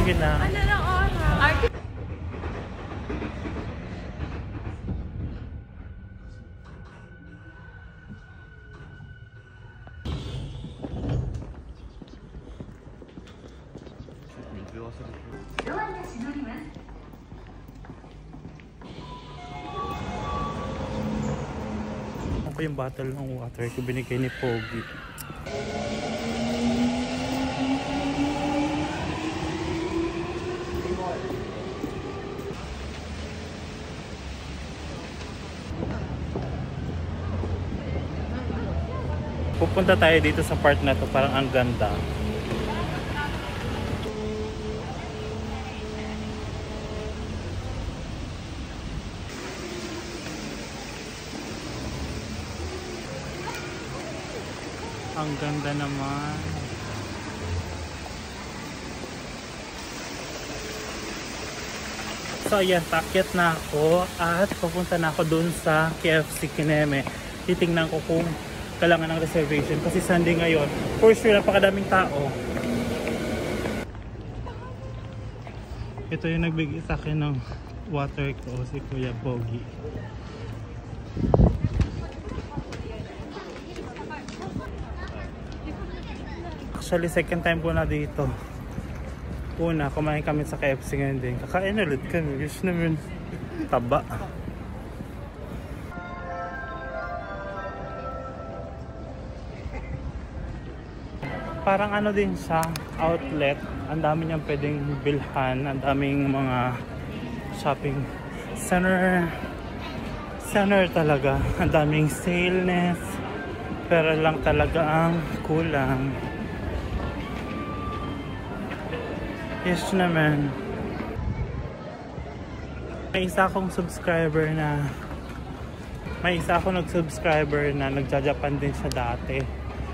Sige na. Ano lang oras? Ako yung bottle ng water ko binigay ni Pogi. Pupunta tayo dito sa part na to, parang ang ganda. Ang ganda naman. So ayan, paakyat na ako at pupunta na ako dun sa KFC Kineme. Titingnan ko kung kailangan ng reservation kasi Sunday ngayon. For sure, napakadaming tao. Ito yung nagbigay sa akin ng water ko, si Kuya Pogi. Actually, second time ko na dito. Una, kumain kami sa KFC ngayon din. Kakain ulit kami. Gusto namin taba. Parang ano din siya, outlet. Ang dami niyang pwedeng bilhan. Ang daming mga shopping center. Center talaga. Ang daming salenes. Pero lang talaga ang kulang. Yes naman. May isa akong subscriber na nagja-Japan din siya dati.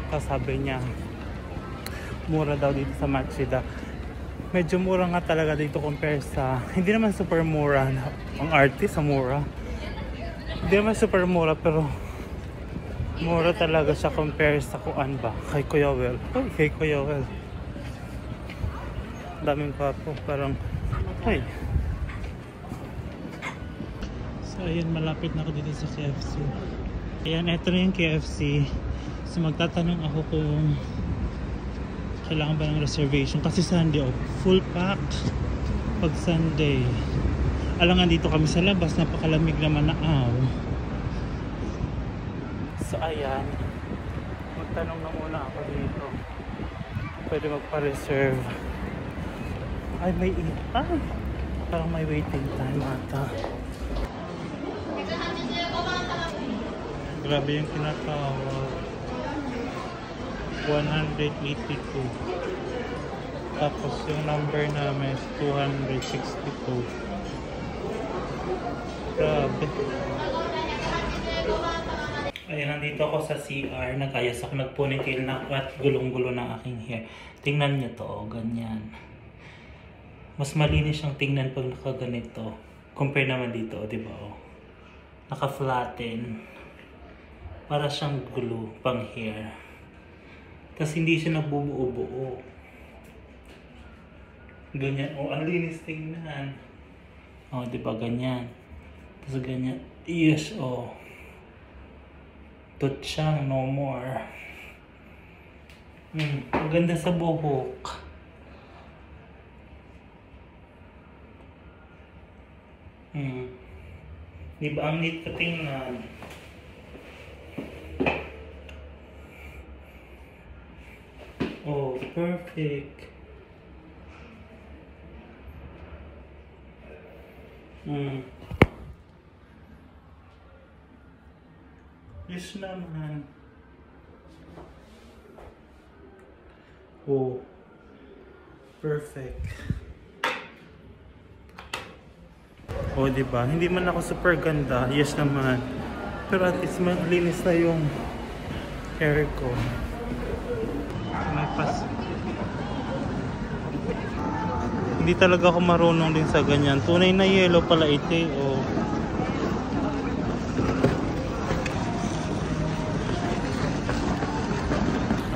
Tapos sabi niya mura daw dito sa Machida. Medyo mura nga talaga dito compare sa, hindi naman super mura. Ang artist sa mura. Hindi naman super mura pero mura talaga siya compare sa kuan ba. Kay Kuya Well. Oh, kay Kuya Well. Daming papo, parang ay. So ayan, malapit na ako dito sa KFC. Ayan, eto na yung KFC. So magtatanong ako kung kailangan ba ng reservation kasi Sunday full pack pag Sunday. Alangan dito kami sa labas, napakalamig naman na So ayan, magtanong na muna ako dito. Pwede magpa-reserve. Ay, may parang may waiting time ata. Grabe yung kinatawag. 182. Tapos yung number namin is 262. Grabe. Ayan, nandito ako sa CR. Nagayas ako, nag-ponytail na at gulong-gulo ng aking hair. Tingnan nyo to, ganyan. Mas malinis siyang tingnan pag nakaganito. Compare naman dito, di ba? Naka-flatten. Para siyang glue pang hair. Tapos hindi siya nagbubuo-buo. Ganyan. Oh, ang linis tingnan. Oh, di ba? Ganyan. Tapos ganyan. Yes, oh. Tot siyang no more. Ang ganda sa buhok. Di ba ang neat ka tingnan? Oh, perfect. Yes naman. Oh, perfect. Oh, diba? Hindi man ako super ganda. Yes naman. Pero at least maglinis na yung hair ko. May pas. Hindi talaga ako marunong din sa ganyan. Tunay na yellow pala ito eh. Oh.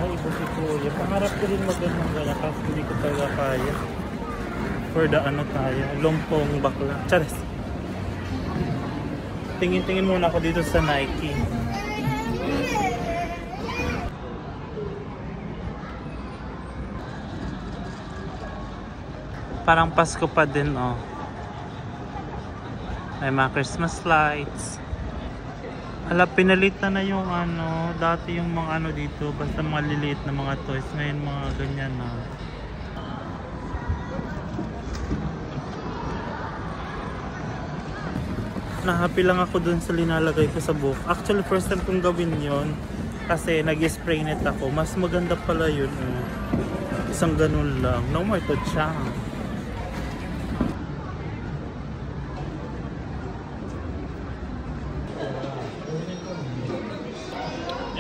Ay, iba si Kuya. Pangarap ko din mag-ganyan gala kasi hindi ko talaga kaya. for the ano tayo, lumpong bakla. Charis. Tingin-tingin muna ako dito sa Nike. Parang Pasko pa din, oh. May mga Christmas lights. Ala, pinalitan na yung ano, dati yung mga ano dito, basta mga liliit na mga toys. Ngayon mga ganyan na. Na-happy lang ako dun sa linalagay ko sa book. Actually, first time kong gawin yon kasi nag-spray net ako. Mas maganda pala yun. Isang ganun lang. No more to chang.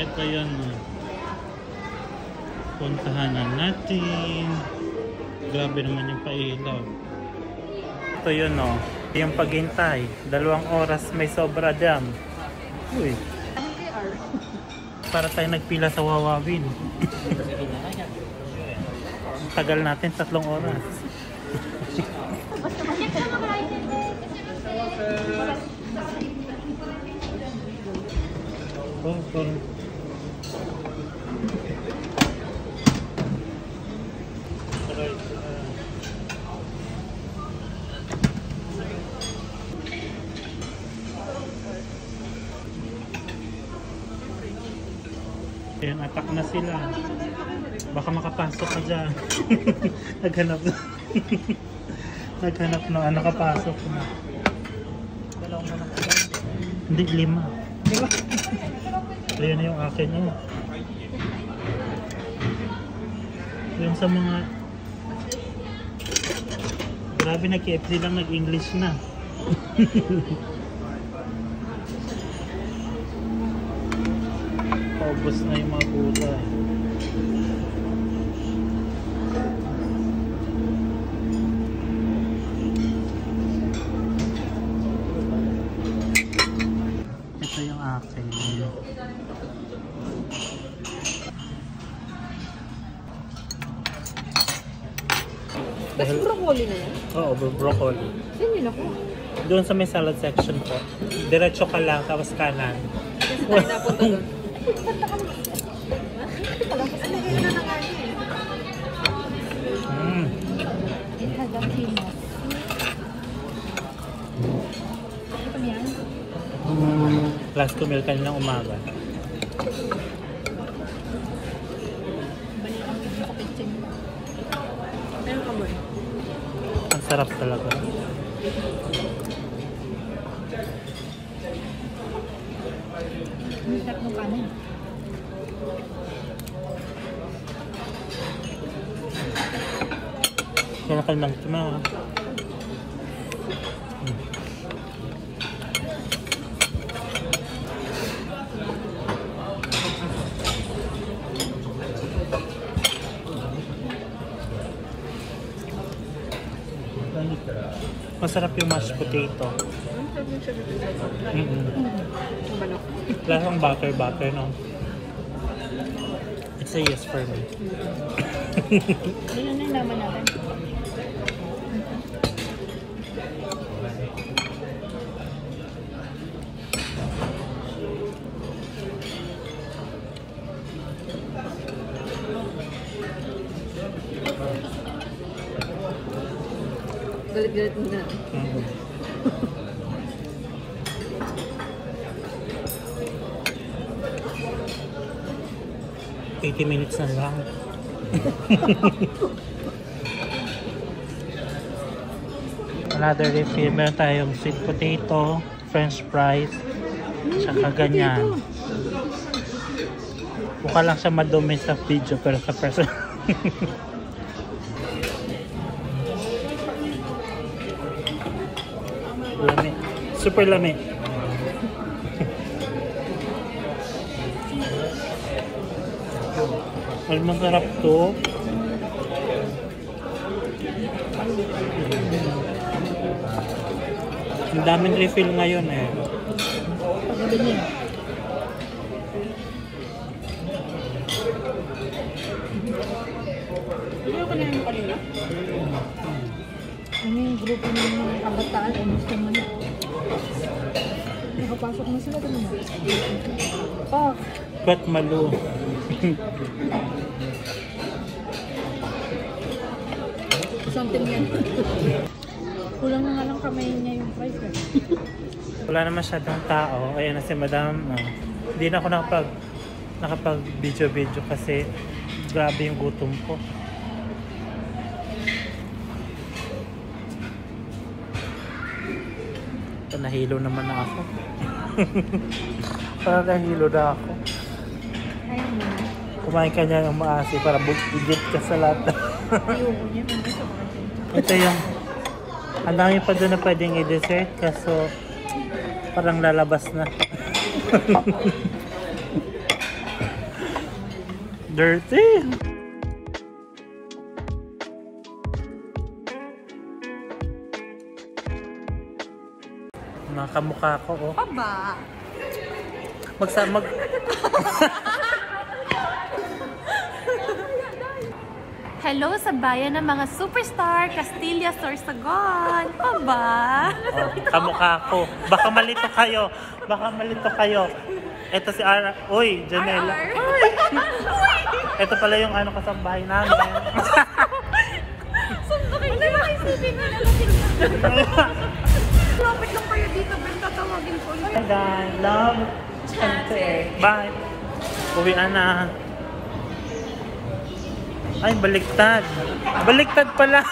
Ito yun. Puntahan na natin. Grabe naman yung pailaw. Ito yun, oh. Yung paghintay. 2 oras may sobra jam. Uy. Para tayo nagpila sa Wawawin. Tagal natin 3 oras. Oh, parang ayan, atak na sila. Baka makapasok ka dyan. Naghanap na. Naghanap na. Nakapasok na. Hindi, 5. Ayan na yung akin. Oh. Yung sa mga... Grabe, nag-KFC lang, nag-English na. Paubos na yung mga gulay. Ito yung akin. Tapos broccoli na yan? Oo, broccoli. Saan yun ako? Doon sa may salad section po. Diretso ka lang, tapos kanan. Kasi tayo napunta doon. Last to meal kaninang umaga. Ang sarap talaga. Ang sarap ng kanin. Kaya ka lang tuma. Masarap yung mashed potato. Lasang butter, no? It's a yes for me. Ano na yung laman natin? Galit-galit mo na. 80 minutes na lang. Another refill. Meron tayong sweet potato, french fries, tsaka ganyan. Mukha lang siya madumi sa video pero sa person. Lami. Super lami. Ang masarap to. Ang daming refill ngayon eh. Hindi ako na yung kanina. grupo ng mga kabataan, almost naman. Nakapasok na sila, ganun mo. Oh, Ba't malo? something yan. Kulang na nga lang kamay niya yung price. Wala na masyadong tao. Ayan na si Madam. Hindi na ako nakapag video kasi grabe yung gutom ko. Ito, nahilo naman na ako. Parang nahilo na ako. Ayaw mo na. Kumain ka niya ng maasi para bugigit ka sa lahat. Ayoko niya. Ang gusto ko kasi. Ito yung ang dami pa doon na pwedeng i-dessert kaso parang lalabas na. Dirty! Mga kamukha ko, oh. Aba! Hello sa bayan ng mga superstar, Castilla, Sorsogon. Aba? Oh, kamukha ko. Baka malito kayo. Ito si Ara. Uy, Janela. Ito pala yung ano kasambahay namin. Sundukin niyo. Wala isipin na lapit lang kayo dito, Ben. Tatawagin ko. Hi guys, love. Bye. Uwian na. Ay, baliktad. Baliktad pala.